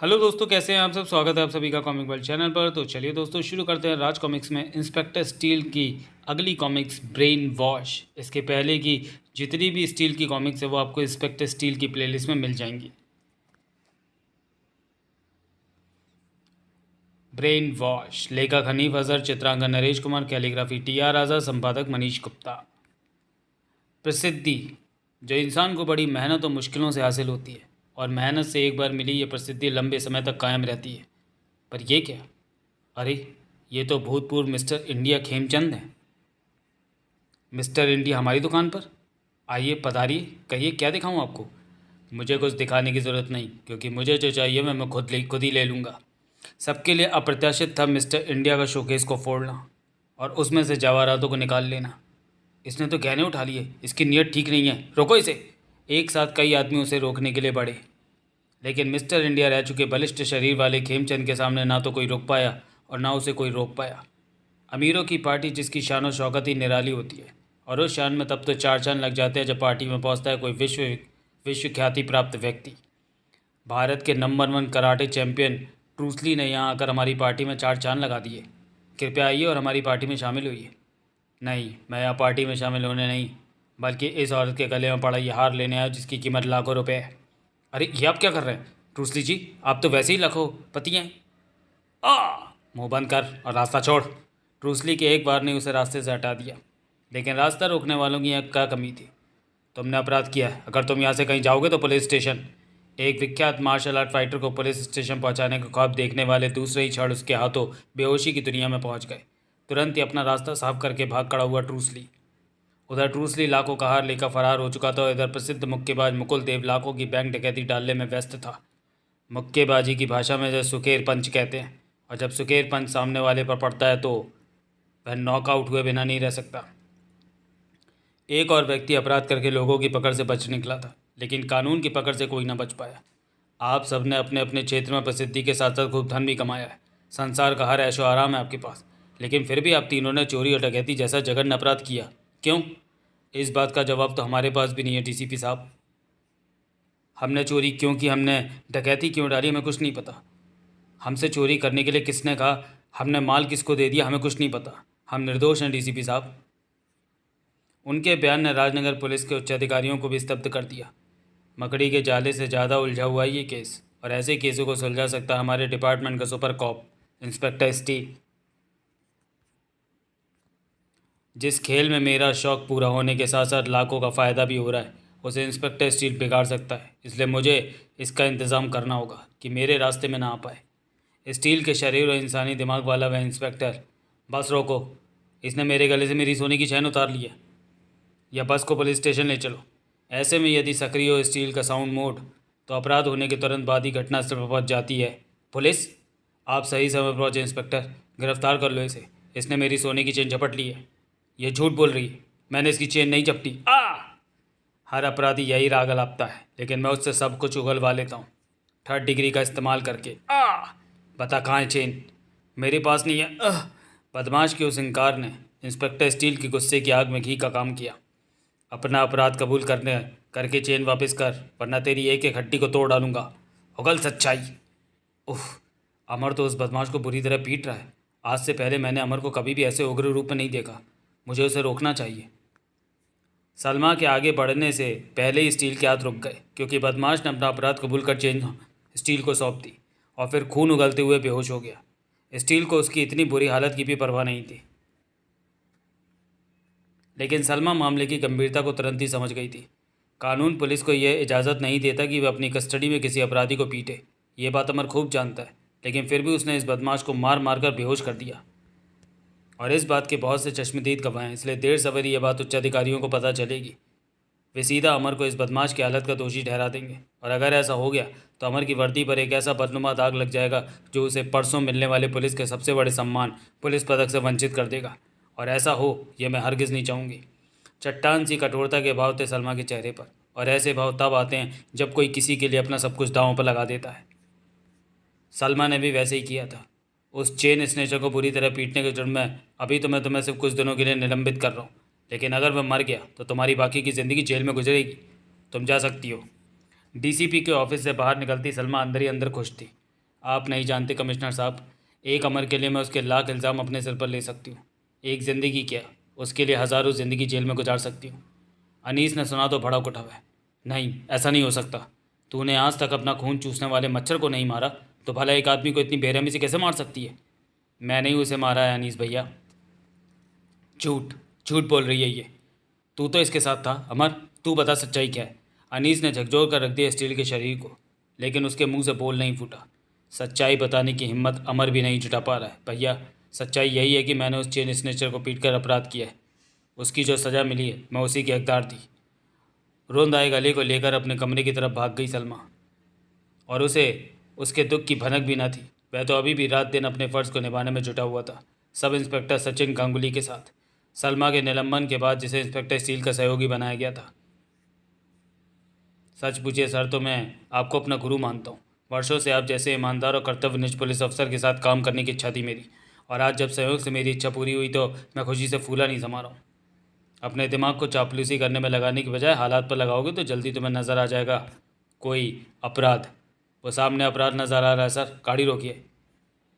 Hello दोस्तों, कैसे हैं आप सब। स्वागत है आप सभी का कॉमिक वर्ल्ड चैनल पर। तो चलिए दोस्तों शुरू करते हैं राज कॉमिक्स में इंस्पेक्टर स्टील की अगली कॉमिक्स ब्रेन वॉश। इसके पहले की जितनी भी स्टील की कॉमिक्स है वो आपको इंस्पेक्टर स्टील की प्लेलिस्ट में मिल जाएंगी। ब्रेन वॉश, लेखक हनीफ अजहर, चित्रांकन नरेश कुमार, कैलीग्राफी टी.आर. आज़ाद, संपादक मनीष गुप्ता। प्रसिद्धि जो इंसान को बड़ी मेहनत और मुश्किलों से हासिल होती है, और मेहनत से एक बार मिली ये प्रसिद्धि लंबे समय तक कायम रहती है। पर यह क्या? अरे, ये तो भूतपूर्व मिस्टर इंडिया खेमचंद हैं। मिस्टर इंडिया हमारी दुकान पर? आइए पधारिए, कहिए क्या दिखाऊं आपको। मुझे कुछ दिखाने की ज़रूरत नहीं, क्योंकि मुझे जो चाहिए मैं खुद ही ले लूँगा। सबके लिए अप्रत्याशित था मिस्टर इंडिया का शोकेस को फोड़ना और उसमें से जवाहरातों को निकाल लेना। इसने तो गहने उठा लिए, इसकी नीयत ठीक नहीं है, रोको इसे। एक साथ कई आदमी उसे रोकने के लिए बढ़े, लेकिन मिस्टर इंडिया रह चुके बलिष्ठ शरीर वाले खेमचंद के सामने ना तो कोई रोक पाया और ना उसे कोई रोक पाया। अमीरों की पार्टी जिसकी शान और शौकत ही निराली होती है, और उस शान में तब तो चार चांद लग जाते हैं जब पार्टी में पहुंचता है कोई विश्व ख्याति प्राप्त व्यक्ति। भारत के नंबर 1 कराटे चैंपियन ट्रूसली ने यहाँ आकर हमारी पार्टी में चार चांद लगा दिए। कृपया आइए और हमारी पार्टी में शामिल होइए। नहीं, मैं यहाँ पार्टी में शामिल होने नहीं, बल्कि इस औरत के गले में पड़ा ये हार लेने आया जिसकी कीमत लाखों रुपए है। अरे, ये आप क्या कर रहे हैं ट्रूसली जी? आप तो वैसे ही लाखों पति हैं। आ मुंह बंद कर और रास्ता छोड़। ब्रूसली के एक बार ने उसे रास्ते से हटा दिया, लेकिन रास्ता रोकने वालों की यहाँ क्या कमी थी। तुमने अपराध किया है, अगर तुम यहाँ से कहीं जाओगे तो पुलिस स्टेशन। एक विख्यात मार्शल आर्ट फाइटर को पुलिस स्टेशन पहुँचाने का ख्वाब देखने वाले दूसरे ही क्षण उसके हाथों बेहोशी की दुनिया में पहुँच गए। तुरंत ही अपना रास्ता साफ करके भाग खड़ा हुआ ट्रूसली। उधर ट्रूसली लाखों का हार लेकर फरार हो चुका था, इधर प्रसिद्ध मुक्केबाज मुकुल देव लाखों की बैंक डकैती डालने में व्यस्त था। मुक्केबाजी की भाषा में जो सुकेर पंच कहते हैं, और जब सुकेर पंच सामने वाले पर पड़ता है तो वह नॉकआउट हुए बिना नहीं रह सकता। एक और व्यक्ति अपराध करके लोगों की पकड़ से बच निकला था, लेकिन कानून की पकड़ से कोई न बच पाया। आप सबने अपने अपने क्षेत्र में प्रसिद्धि के साथ साथ खूब धन भी कमाया है। संसार का हर ऐशो आराम है आपके पास, लेकिन फिर भी आप तीनों ने चोरी और डकैती जैसा जघन्य अपराध किया। क्यों? इस बात का जवाब तो हमारे पास भी नहीं है डीसीपी साहब। हमने चोरी क्यों की, हमने डकैती क्यों डाली, हमें कुछ नहीं पता। हमसे चोरी करने के लिए किसने कहा, हमने माल किसको दे दिया, हमें कुछ नहीं पता। हम निर्दोष हैं डीसीपी साहब। उनके बयान ने राजनगर पुलिस के उच्चाधिकारियों को भी स्तब्ध कर दिया। मकड़ी के जाले से ज़्यादा उलझा हुआ है ये केस, और ऐसे केसों को सुलझा सकता है हमारे डिपार्टमेंट का सुपर कॉप इंस्पेक्टर स्टील। जिस खेल में मेरा शौक पूरा होने के साथ साथ लाखों का फ़ायदा भी हो रहा है, उसे इंस्पेक्टर स्टील बिगाड़ सकता है। इसलिए मुझे इसका इंतज़ाम करना होगा कि मेरे रास्ते में ना आ पाए। स्टील के शरीर और इंसानी दिमाग वाला वह इंस्पेक्टर। बस रोको, इसने मेरे गले से मेरी सोने की चैन उतार ली है। या बस को पुलिस स्टेशन ले चलो। ऐसे में यदि सक्रिय हो स्टील का साउंड मोड, तो अपराध होने के तुरंत बाद ही घटनास्थल पर पहुंच जाती है पुलिस। आप सही समय पर पहुंचे इंस्पेक्टर, गिरफ्तार कर लो इसे। इसने मेरी सोने की चेन झपट ली है। ये झूठ बोल रही है, मैंने इसकी चेन नहीं झपटी। हर अपराधी यही राग अलापता है, लेकिन मैं उससे सब कुछ उगलवा लेता हूँ 3rd डिग्री का इस्तेमाल करके। बता कहाँ है चेन? मेरे पास नहीं है। बदमाश के उस इंकार ने इंस्पेक्टर स्टील की गुस्से की आग में घी का काम किया। अपना अपराध कबूल करने करके चेन वापस कर, वरना तेरी एक एक हड्डी को तोड़ डालूंगा। उगल सच्चाई। उफ, अमर तो उस बदमाश को बुरी तरह पीट रहा है। आज से पहले मैंने अमर को कभी भी ऐसे उग्र रूप में नहीं देखा। मुझे उसे रोकना चाहिए। सलमा के आगे बढ़ने से पहले ही स्टील के हाथ रुक गए, क्योंकि बदमाश ने अपना अपराध कबूल कर चेन स्टील को सौंप दी और फिर खून उगलते हुए बेहोश हो गया। स्टील को उसकी इतनी बुरी हालत की भी परवाह नहीं थी, लेकिन सलमा मामले की गंभीरता को तुरंत ही समझ गई थी। कानून पुलिस को यह इजाज़त नहीं देता कि वह अपनी कस्टडी में किसी अपराधी को पीटे। ये बात अमर खूब जानता है, लेकिन फिर भी उसने इस बदमाश को मार मार कर बेहोश कर दिया, और इस बात के बहुत से चश्मदीद गवाह हैं। इसलिए देर सवेरी यह बात उच्चाधिकारियों को पता चलेगी। वे सीधा अमर को इस बदमाश की हालत का दोषी ठहरा देंगे, और अगर ऐसा हो गया तो अमर की वर्दी पर एक ऐसा बदनुमा दाग लग जाएगा जो उसे परसों मिलने वाले पुलिस के सबसे बड़े सम्मान पुलिस पदक से वंचित कर देगा। और ऐसा हो यह मैं हरगिज़ नहीं चाहूँगी। चट्टान सी कठोरता के भाव थे सलमा के चेहरे पर, और ऐसे भाव तब आते हैं जब कोई किसी के लिए अपना सब कुछ दांव पर लगा देता है। सलमा ने भी वैसे ही किया था। उस चेन स्नेचर को बुरी तरह पीटने के जुर्म में अभी तो मैं तुम्हें सिर्फ कुछ दिनों के लिए निलंबित कर रहा हूँ, लेकिन अगर वह मर गया तो तुम्हारी बाकी की ज़िंदगी जेल में गुजरेगी। तुम जा सकती हो। डीसीपी के ऑफिस से बाहर निकलती सलमा अंदर ही अंदर खुश थी। आप नहीं जानते कमिश्नर साहब, एक अमर के लिए मैं उसके लाख इल्ज़ाम अपने सिर पर ले सकती हूँ। एक ज़िंदगी क्या, उसके लिए हज़ारों ज़िंदगी जेल में गुजार सकती हूँ। अनीस ने सुना तो भड़क उठा वह। नहीं, ऐसा नहीं हो सकता। तूने आज तक अपना खून चूसने वाले मच्छर को नहीं मारा, तो भला एक आदमी को इतनी बेरहमी से कैसे मार सकती है? मैंने ही उसे मारा है अनीस भैया। झूठ, झूठ बोल रही है ये। तू तो इसके साथ था। अमर, तू बता सच्चाई क्या है? अनीस ने झकझोर कर रख दिया स्टील के शरीर को, लेकिन उसके मुंह से बोल नहीं फूटा। सच्चाई बताने की हिम्मत अमर भी नहीं जुटा पा रहा है। भैया, सच्चाई यही है कि मैंने उस चेन स्नेचर को पीटकर अपराध किया है। उसकी जो सज़ा मिली है, मैं उसी की हकदार थी। रोंद आए गले को लेकर अपने कमरे की तरफ भाग गई सलमा, और उसे उसके दुख की भनक भी न थी। वह तो अभी भी रात दिन अपने फ़र्ज़ को निभाने में जुटा हुआ था, सब इंस्पेक्टर सचिन गांगुली के साथ। सलमा के निलंबन के बाद जिसे इंस्पेक्टर स्टील का सहयोगी बनाया गया था। सच पूछिए सर, तो मैं आपको अपना गुरु मानता हूँ। वर्षों से आप जैसे ईमानदार और कर्तव्यनिष्ठ पुलिस अफसर के साथ काम करने की इच्छा थी मेरी, और आज जब सहयोग से मेरी इच्छा पूरी हुई तो मैं खुशी से फूला नहीं समा रहा हूँ। अपने दिमाग को चापलूसी करने में लगाने की बजाय हालात पर लगाओगे तो जल्दी तुम्हें नज़र आ जाएगा कोई अपराध। वो सामने अपराध नज़र आ रहा है सर, गाड़ी रोकिए।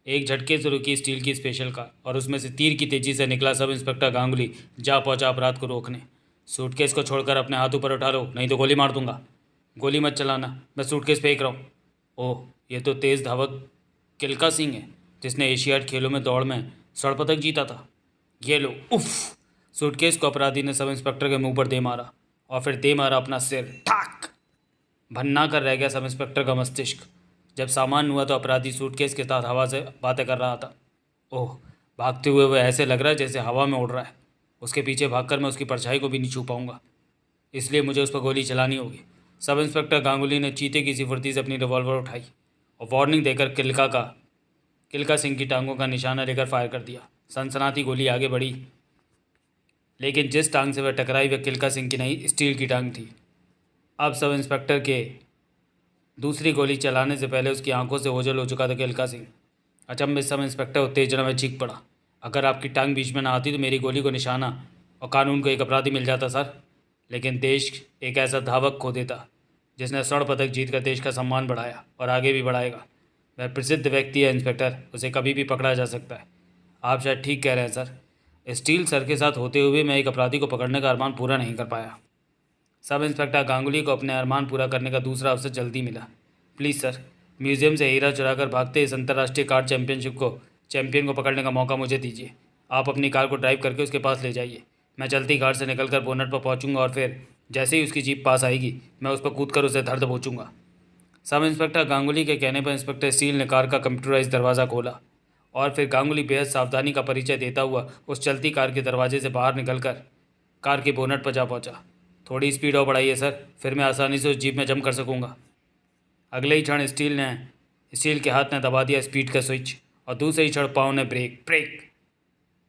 एक झटके से रुकी स्टील की स्पेशल कार, और उसमें से तीर की तेज़ी से निकला सब इंस्पेक्टर गांगुली जा पहुंचा अपराध को रोकने। सूटकेस को छोड़कर अपने हाथ ऊपर उठा लो, नहीं तो गोली मार दूंगा। गोली मत चलाना, मैं सूटकेस फेंक रहा हूँ। ओह, ये तो तेज़ धावक किलका सिंह है, जिसने एशियाड खेलों में दौड़ में स्वर्ण पदक जीता था। ये लो। उफ! सूटकेस को अपराधी ने सब इंस्पेक्टर के मुंह पर दे मारा, और फिर दे मारा अपना सिर। ठाक! भन्ना कर रह गया सब इंस्पेक्टर का मस्तिष्क। जब सामान हुआ तो अपराधी सूटकेस के साथ हवा से बातें कर रहा था। ओह, भागते हुए वह ऐसे लग रहा है जैसे हवा में उड़ रहा है। उसके पीछे भागकर मैं उसकी परछाई को भी नहीं छू पाऊंगा, इसलिए मुझे उस पर गोली चलानी होगी। सब इंस्पेक्टर गांगुली ने चीते की सी फुर्ती से अपनी रिवॉल्वर उठाई और वार्निंग देकर किलका सिंह की टांगों का निशाना लेकर फायर कर दिया। सनसनाती गोली आगे बढ़ी, लेकिन जिस टांग से वह टकराई वह किलका सिंह की नहीं, स्टील की टांग थी। अब सब इंस्पेक्टर के दूसरी गोली चलाने से पहले उसकी आंखों से ओझल हो चुका था किलका सिंह। अचंभित सब इंस्पेक्टर उत्तेजना में चीख पड़ा। अगर आपकी टांग बीच में ना आती तो मेरी गोली को निशाना और कानून को एक अपराधी मिल जाता सर। लेकिन देश एक ऐसा धावक खो देता जिसने स्वर्ण पदक जीतकर देश का सम्मान बढ़ाया और आगे भी बढ़ाएगा। वह प्रसिद्ध व्यक्ति है इंस्पेक्टर, उसे कभी भी पकड़ा जा सकता है। आप शायद ठीक कह रहे हैं सर। स्टील सर के साथ होते हुए मैं एक अपराधी को पकड़ने का अरमान पूरा नहीं कर पाया। सब इंस्पेक्टर गांगुली को अपने अरमान पूरा करने का दूसरा अवसर जल्दी मिला। प्लीज़ सर, म्यूज़ियम से हीरा चुराकर भागते इस अंतर्राष्ट्रीय कार चैंपियन को पकड़ने का मौका मुझे दीजिए। आप अपनी कार को ड्राइव करके उसके पास ले जाइए। मैं चलती कार से निकलकर बोनट पर पहुंचूंगा, और फिर जैसे ही उसकी जीप पास आएगी मैं उस पर कूदकर उसे धर दबोचूंगा। सब इंस्पेक्टर गांगुली के कहने पर इंस्पेक्टर स्टील ने कार का कंप्यूटराइज दरवाज़ा खोला, और फिर गांगुली बेहद सावधानी का परिचय देता हुआ उस चलती कार के दरवाजे से बाहर निकलकर कार के बोनट पर जा पहुंचा। थोड़ी स्पीड और बढ़ाइए सर, फिर मैं आसानी से उस जीप में जंप कर सकूंगा। अगले ही क्षण स्टील के हाथ ने दबा दिया स्पीड का स्विच, और दूसरे ही क्षण पाँव ने ब्रेक ब्रेक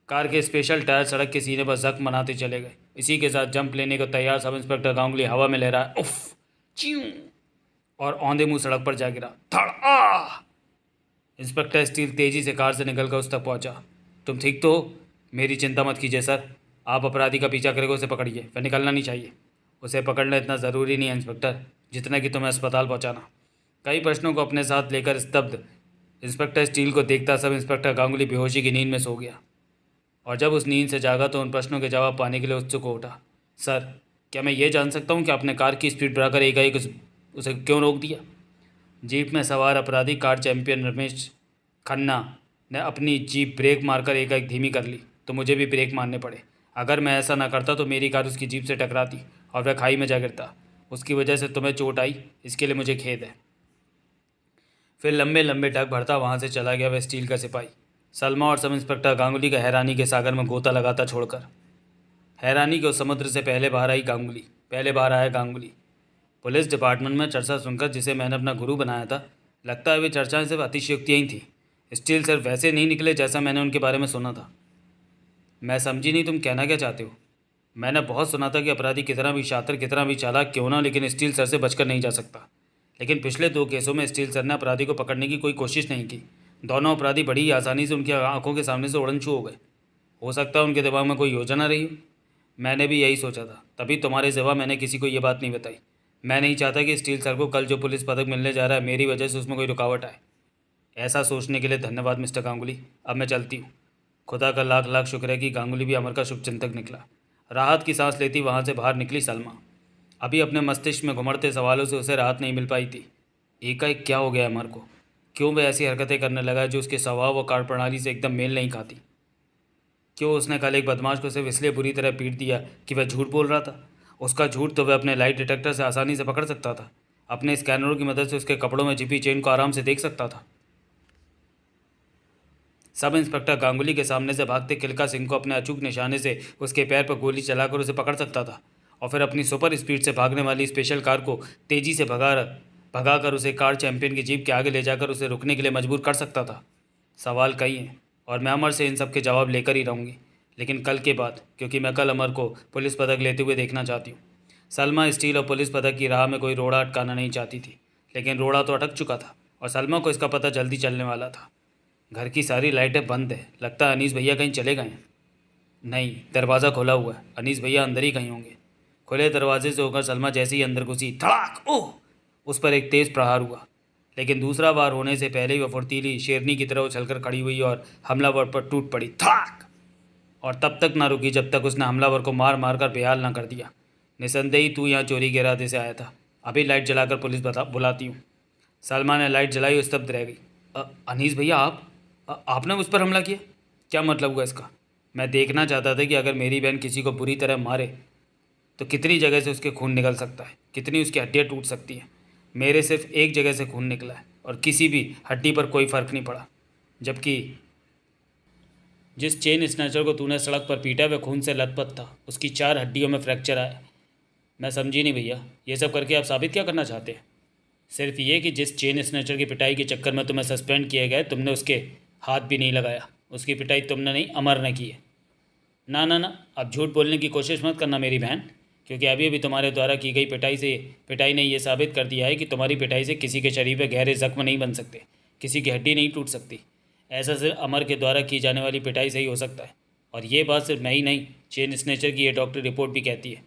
कार के स्पेशल टायर सड़क के सीने पर जख्म बनाते चले गए। इसी के साथ जंप लेने को तैयार सब इंस्पेक्टर गांगुली हवा में लहरा उफ च्यूं और औंधे मुंह सड़क पर जा गिरा। धड़ आ! इंस्पेक्टर स्टील तेजी से कार से निकलकर उस तक पहुंचा। तुम ठीक तो हो? मेरी चिंता मत कीजिए सर, आप अपराधी का पीछा करके उसे पकड़िए, वह निकलना नहीं चाहिए। उसे पकड़ना इतना ज़रूरी नहीं है इंस्पेक्टर, जितना कि तुम्हें अस्पताल पहुंचाना। कई प्रश्नों को अपने साथ लेकर स्तब्ध इंस्पेक्टर स्टील को देखता सब इंस्पेक्टर गांगुली बेहोशी की नींद में सो गया, और जब उस नींद से जागा तो उन प्रश्नों के जवाब पाने के लिए उत्सुक हो उठा। सर, क्या मैं ये जान सकता हूँ कि आपने कार की स्पीड बढ़ाकर एकाएक उसे क्यों रोक दिया? जीप में सवार अपराधी कार चैंपियन रमेश खन्ना ने अपनी जीप ब्रेक मारकर एकाएक धीमी कर ली, तो मुझे भी ब्रेक मारने पड़े। अगर मैं ऐसा ना करता तो मेरी कार उसकी जीप से टकराती और वह खाई में जा गिरता। उसकी वजह से तुम्हें चोट आई, इसके लिए मुझे खेद है। फिर लंबे लंबे ढक भरता वहाँ से चला गया वह स्टील का सिपाही, सलमा और सब इंस्पेक्टर गांगुली का हैरानी के सागर में गोता लगाता छोड़कर। हैरानी के उस समुद्र से पहले बाहर आया गांगुली। पुलिस डिपार्टमेंट में चर्चा सुनकर जिसे मैंने अपना गुरु बनाया था, लगता है वे चर्चाएं सिर्फ अतिशयोक्तियाँ ही थीं। स्टील सिर्फ वैसे नहीं निकले जैसा मैंने उनके बारे में सुना था। मैं समझी नहीं, तुम कहना क्या चाहते हो? मैंने बहुत सुना था कि अपराधी कितना भी शातिर, कितना भी चालाक क्यों ना, लेकिन स्टील सर से बचकर नहीं जा सकता। लेकिन पिछले 2 केसों में स्टील सर ने अपराधी को पकड़ने की कोई कोशिश नहीं की। दोनों अपराधी बड़ी ही आसानी से उनकी आंखों के सामने से उड़नछू हो गए। हो सकता है उनके दिमाग में कोई योजना रही हो। मैंने भी यही सोचा था, तभी तुम्हारे सिवा मैंने किसी को ये बात नहीं बताई। मैं नहीं चाहता कि स्टील सर को कल जो पुलिस पदक मिलने जा रहा है मेरी वजह से उसमें कोई रुकावट आए। ऐसा सोचने के लिए धन्यवाद मिस्टर गांगुली। अब मैं चलती हूँ। खुदा का लाख लाख शुक्र है कि गांगुली भी अमर का शुभचिंतक निकला। राहत की सांस लेती वहाँ से बाहर निकली सलमा। अभी अपने मस्तिष्क में घुमड़ते सवालों से उसे राहत नहीं मिल पाई थी। एकाएक क्या हो गया अमर को? क्यों वह ऐसी हरकतें करने लगा जो उसके स्वभाव व कार्यप्रणाली से एकदम मेल नहीं खाती? क्यों उसने कल एक बदमाश को सिर्फ इसलिए बुरी तरह पीट दिया कि वह झूठ बोल रहा था? उसका झूठ तो वह अपने लाइट डिटेक्टर से आसानी से पकड़ सकता था। अपने स्कैनरों की मदद से उसके कपड़ों में छिपी चेन को आराम से देख सकता था। सब इंस्पेक्टर गांगुली के सामने से भागते किलका सिंह को अपने अचूक निशाने से उसके पैर पर गोली चलाकर उसे पकड़ सकता था और फिर अपनी सुपर स्पीड से भागने वाली स्पेशल कार को तेज़ी से भगाकर उसे कार चैंपियन की जीप के आगे ले जाकर उसे रुकने के लिए मजबूर कर सकता था। सवाल कई हैं और मैं अमर से इन सब के जवाब लेकर ही रहूँगी, लेकिन कल के बाद, क्योंकि मैं कल अमर को पुलिस पदक लेते हुए देखना चाहती हूँ। सलमा स्टील और पुलिस पदक की राह में कोई रोड़ा अटकाना नहीं चाहती थी, लेकिन रोड़ा तो अटक चुका था और सलमा को इसका पता जल्दी चलने वाला था। घर की सारी लाइटें बंद है। लगता है अनीस भैया कहीं चले गए हैं। नहीं, दरवाज़ा खुला हुआ है। अनीस भैया अंदर ही कहीं होंगे। खुले दरवाजे से होकर सलमा जैसे ही अंदर घुसी, धड़ाक, ओह! उस पर एक तेज़ प्रहार हुआ। लेकिन दूसरा बार होने से पहले ही वह फुर्तीली शेरनी की तरह उछलकर खड़ी हुई और हमलावर पर टूट पड़ी, धड़ाक! और तब तक ना रुकी जब तक उसने हमलावर को मार मार कर बेहाल ना कर दिया। निसंदेही तू यहाँ चोरी के इरादे से आया था। अभी लाइट जलाकर पुलिस बुलाती हूँ। सलमा ने लाइट जलाई और स्तब्ध रह गई। अनीस भैया, आपने उस पर हमला किया? क्या मतलब हुआ इसका? मैं देखना चाहता था कि अगर मेरी बहन किसी को बुरी तरह मारे तो कितनी जगह से उसके खून निकल सकता है, कितनी उसकी हड्डियाँ टूट सकती हैं। मेरे सिर्फ एक जगह से खून निकला है और किसी भी हड्डी पर कोई फ़र्क नहीं पड़ा। जबकि जिस चेन स्नैचर को तूने सड़क पर पीटा वह खून से लथपथ था। उसकी 4 हड्डियों में फ्रैक्चर आया। मैं समझी नहीं भैया, ये सब करके आप साबित क्या करना चाहते हैं? सिर्फ ये कि जिस चेन स्नैचर की पिटाई के चक्कर में तुम्हें सस्पेंड किया गया तुमने उसके हाथ भी नहीं लगाया। उसकी पिटाई तुमने नहीं, अमर ने की है। ना ना ना, अब झूठ बोलने की कोशिश मत करना मेरी बहन, क्योंकि अभी अभी तुम्हारे द्वारा की गई पिटाई ने यह साबित कर दिया है कि तुम्हारी पिटाई से किसी के शरीर पर गहरे जख्म नहीं बन सकते, किसी की हड्डी नहीं टूट सकती। ऐसा सिर्फ अमर के द्वारा की जाने वाली पिटाई से ही हो सकता है। और ये बात सिर्फ मैं ही नहीं, चेन स्नैचर की यह डॉक्टर रिपोर्ट भी कहती है,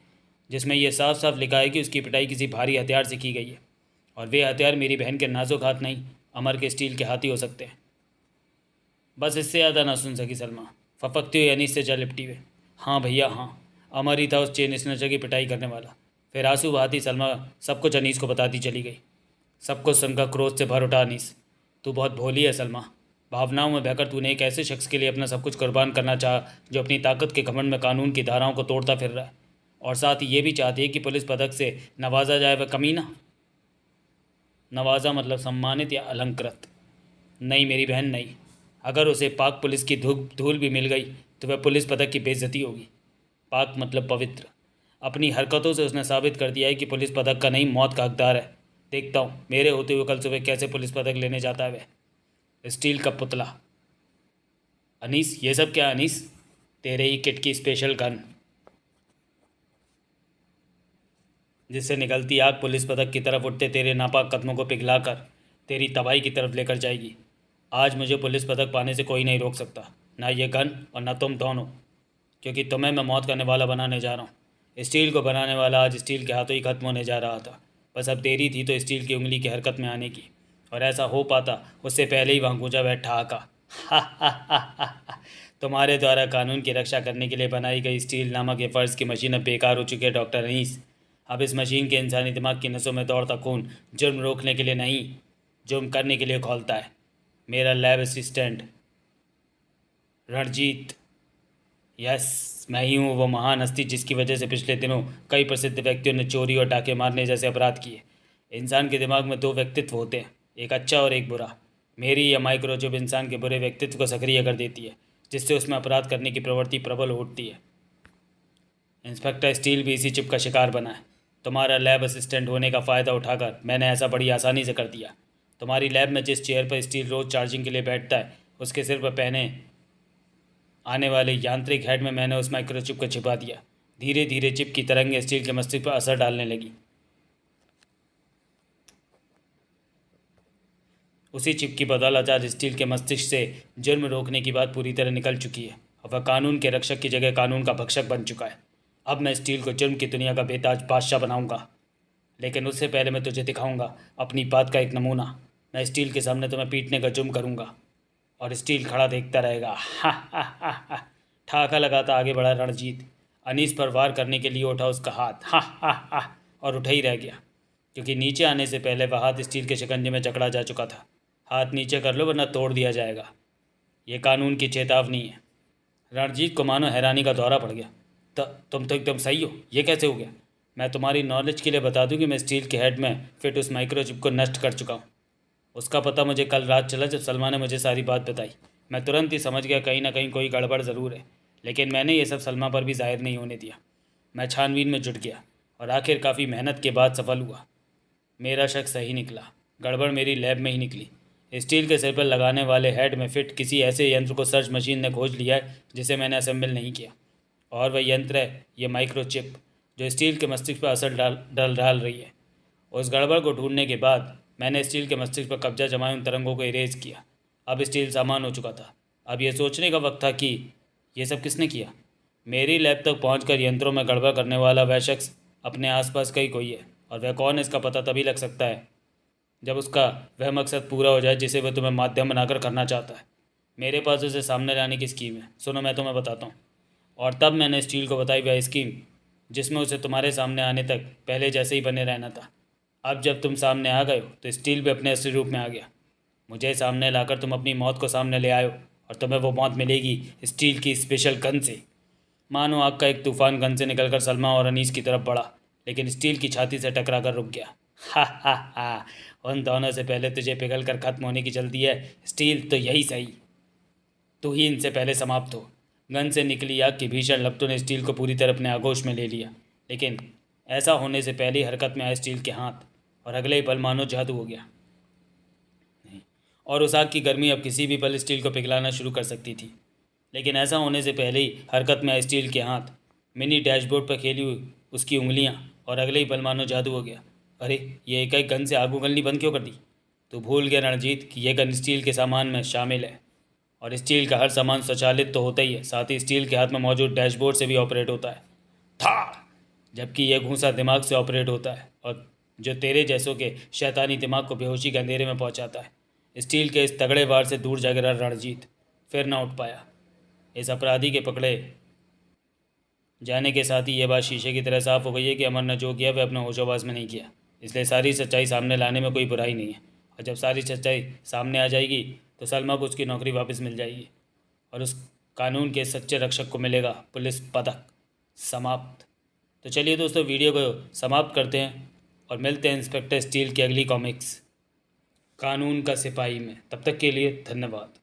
जिसमें यह साफ साफ लिखा है कि उसकी पिटाई किसी भारी हथियार से की गई है। और वे हथियार मेरी बहन के नाजुक हाथ नहीं, अमर के स्टील के हाथ ही हो सकते हैं। बस इससे ज़्यादा ना सुन सकी सलमा, फपकती हुई अनीस से जा लिपटी हुई। हाँ भैया हाँ, अमर ही था उस चेन स्नैचर की पिटाई करने वाला। फिर आंसू बहाती सलमा सब कुछ अनीस को बताती चली गई। सब कुछ सुनकर क्रोध से भर उठा अनीस। तू बहुत भोली है सलमा। भावनाओं में बहकर तूने एक ऐसे शख्स के लिए अपना सब कुछ कुर्बान करना चाहा जो अपनी ताकत के घमंड में कानून की धाराओं को तोड़ता फिर रहा है, और साथ ही ये भी चाहती है कि पुलिस पदक से नवाजा जाए। वह कमीना। नवाजा मतलब सम्मानित या अलंकृत? नहीं मेरी बहन नहीं। अगर उसे पाक पुलिस की धूल भी मिल गई तो वह पुलिस पदक की बेइज्जती होगी। पाक मतलब पवित्र। अपनी हरकतों से उसने साबित कर दिया है कि पुलिस पदक का नहीं, मौत का हकदार है। देखता हूँ मेरे होते हुए कल सुबह कैसे पुलिस पदक लेने जाता है वह। स्टील का पुतला। अनीस, ये सब क्या अनीस? तेरे ही किट की स्पेशल गन, जिससे निकलती आग पुलिस पदक की तरफ उठते तेरे नापाक कदमों को पिघलाकर तेरी तबाही की तरफ लेकर जाएगी। आज मुझे पुलिस पदक पाने से कोई नहीं रोक सकता, ना ये गन और ना तुम दोनों, क्योंकि तुम्हें मैं मौत का निवाला बनाने जा रहा हूँ। स्टील को बनाने वाला आज स्टील के हाथों ही खत्म होने जा रहा था। बस अब देरी थी तो स्टील की उंगली की हरकत में आने की, और ऐसा हो पाता उससे पहले ही वहाँ गूंजा बैठा आका। तुम्हारे द्वारा कानून की रक्षा करने के लिए बनाई गई स्टील नामक ये फ़र्ज़ की मशीन अब बेकार हो चुकी है डॉक्टर अनीस। अब इस मशीन के इंसानी दिमाग की नसों में दौड़ता खून जुर्म रोकने के लिए नहीं, जुर्म करने के लिए खोलता है। मेरा लैब असिस्टेंट रणजीत। यस, मैं ही हूँ वो महान हस्ती जिसकी वजह से पिछले दिनों कई प्रसिद्ध व्यक्तियों ने चोरी और डाके मारने जैसे अपराध किए। इंसान के दिमाग में 2 व्यक्तित्व होते हैं, एक अच्छा और एक बुरा। मेरी यह माइक्रोचिप इंसान के बुरे व्यक्तित्व को सक्रिय कर देती है, जिससे उसमें अपराध करने की प्रवृत्ति प्रबल हो उठती है। इंस्पेक्टर स्टील भी इसी चिप का शिकार बना है। तुम्हारा लैब असिस्टेंट होने का फ़ायदा उठाकर मैंने ऐसा बड़ी आसानी से कर दिया। तुम्हारी लैब में जिस चेयर पर स्टील रोज़ चार्जिंग के लिए बैठता है उसके सिर पर पहने आने वाले यांत्रिक हेड में मैंने उस माइक्रोचिप को छिपा दिया। धीरे धीरे चिप की तरंगें स्टील के मस्तिष्क पर असर डालने लगी। उसी चिप की बदौलत आज स्टील के मस्तिष्क से जुर्म रोकने की बात पूरी तरह निकल चुकी है और वह कानून के रक्षक की जगह कानून का भक्षक बन चुका है। अब मैं स्टील को जुर्म की दुनिया का बेताज बादशाह बनाऊंगा, लेकिन उससे पहले मैं तुझे दिखाऊंगा अपनी बात का एक नमूना। मैं स्टील के सामने तुम्हें पीटने का जुर्म करूँगा और स्टील खड़ा देखता रहेगा। हा हा हा हा। ठाका लगाता आगे बढ़ा रणजीत। अनीस पर वार करने के लिए उठा उसका हाथ। हा हा हा। और उठा ही रह गया, क्योंकि नीचे आने से पहले वह हाथ स्टील के शिकंजे में जकड़ा जा चुका था। हाथ नीचे कर लो वरना तोड़ दिया जाएगा, ये कानून की चेतावनी है। रणजीत को मानो हैरानी का दौरा पड़ गया। तुम तो एकदम सही हो, ये कैसे हो गया? मैं तुम्हारी नॉलेज के लिए बता दूं कि मैं स्टील के हेड में फिट उस माइक्रोचिप को नष्ट कर चुका हूँ। उसका पता मुझे कल रात चला जब सलमा ने मुझे सारी बात बताई। मैं तुरंत ही समझ गया कहीं ना कहीं कोई गड़बड़ ज़रूर है, लेकिन मैंने ये सब सलमा पर भी जाहिर नहीं होने दिया। मैं छानबीन में जुट गया और आखिर काफ़ी मेहनत के बाद सफल हुआ। मेरा शक सही निकला। गड़बड़ मेरी लैब में ही निकली। स्टील के सिर पर लगाने वाले हेड में फिट किसी ऐसे यंत्र को सर्च मशीन ने खोज लिया है जिसे मैंने असेंबल नहीं किया, और वह यंत्र है ये माइक्रोचिप, जो स्टील के मस्तिष्क पर असर डाल रही है। उस गड़बड़ को ढूंढने के बाद मैंने स्टील के मस्तिष्क पर कब्जा जमाए उन तरंगों को इरेज किया। अब स्टील सामान हो चुका था। अब यह सोचने का वक्त था कि ये सब किसने किया। मेरी लैब तक पहुंचकर यंत्रों में गड़बड़ करने वाला वह शख्स अपने आसपास का ही कोई है, और वह कौन है इसका पता तभी लग सकता है जब उसका वह मकसद पूरा हो जाए जिसे वह तुम्हें माध्यम बनाकर करना चाहता है। मेरे पास उसे सामने लाने की स्कीम है। सुनो, मैं तुम्हें बताता हूँ। और तब मैंने स्टील को बताई वह स्कीम जिसमें उसे तुम्हारे सामने आने तक पहले जैसे ही बने रहना था। अब जब तुम सामने आ गए हो तो स्टील भी अपने असली रूप में आ गया। मुझे सामने लाकर तुम अपनी मौत को सामने ले आयो, और तुम्हें वो मौत मिलेगी स्टील की स्पेशल गन से। मानो आग का एक तूफान गन से निकलकर सलमा और अनीस की तरफ बढ़ा, लेकिन स्टील की छाती से टकरा कर रुक गया। हा हा हा। उन दोनों से पहले तुझे पिघल कर खत्म होने की जल्दी है स्टील, तो यही सही, तू ही इनसे पहले समाप्त हो। गन से निकली आग की भीषण लपटों ने स्टील को पूरी तरह अपने आगोश में ले लिया, लेकिन ऐसा होने से पहले ही हरकत में आए स्टील के हाथ, और अगले ही पल मानो जादू हो गया। और उस आग की गर्मी अब किसी भी पल स्टील को पिघलाना शुरू कर सकती थी, लेकिन ऐसा होने से पहले ही हरकत में आए स्टील के हाथ, मिनी डैशबोर्ड पर खेली हुई उसकी उंगलियां, और अगले ही पल मानो जादू हो गया। अरे, ये एक गन से आग उगलनी बंद क्यों कर दी? तो भूल गया रणजीत कि यह गन स्टील के सामान में शामिल है, और स्टील का हर सामान स्वचालित तो होता ही है, साथ ही स्टील के हाथ में मौजूद डैशबोर्ड से भी ऑपरेट होता है था, जबकि यह घूंसा दिमाग से ऑपरेट होता है, और जो तेरे जैसों के शैतानी दिमाग को बेहोशी के अंधेरे में पहुंचाता है। स्टील के इस तगड़े वार से दूर जा गिरा रणजीत, फिर ना उठ पाया। इस अपराधी के पकड़े जाने के साथ ही यह बात शीशे की तरह साफ हो गई है कि अमर ने जो किया वह अपने होशोबाज में नहीं किया, इसलिए सारी सच्चाई सामने लाने में कोई बुराई नहीं है। और जब सारी सच्चाई सामने आ जाएगी तो सलमा को उसकी नौकरी वापस मिल जाएगी, और उस कानून के सच्चे रक्षक को मिलेगा पुलिस पदक। समाप्त। तो चलिए दोस्तों, वीडियो को समाप्त करते हैं और मिलते हैं इंस्पेक्टर स्टील की अगली कॉमिक्स कानून का सिपाही में। तब तक के लिए धन्यवाद।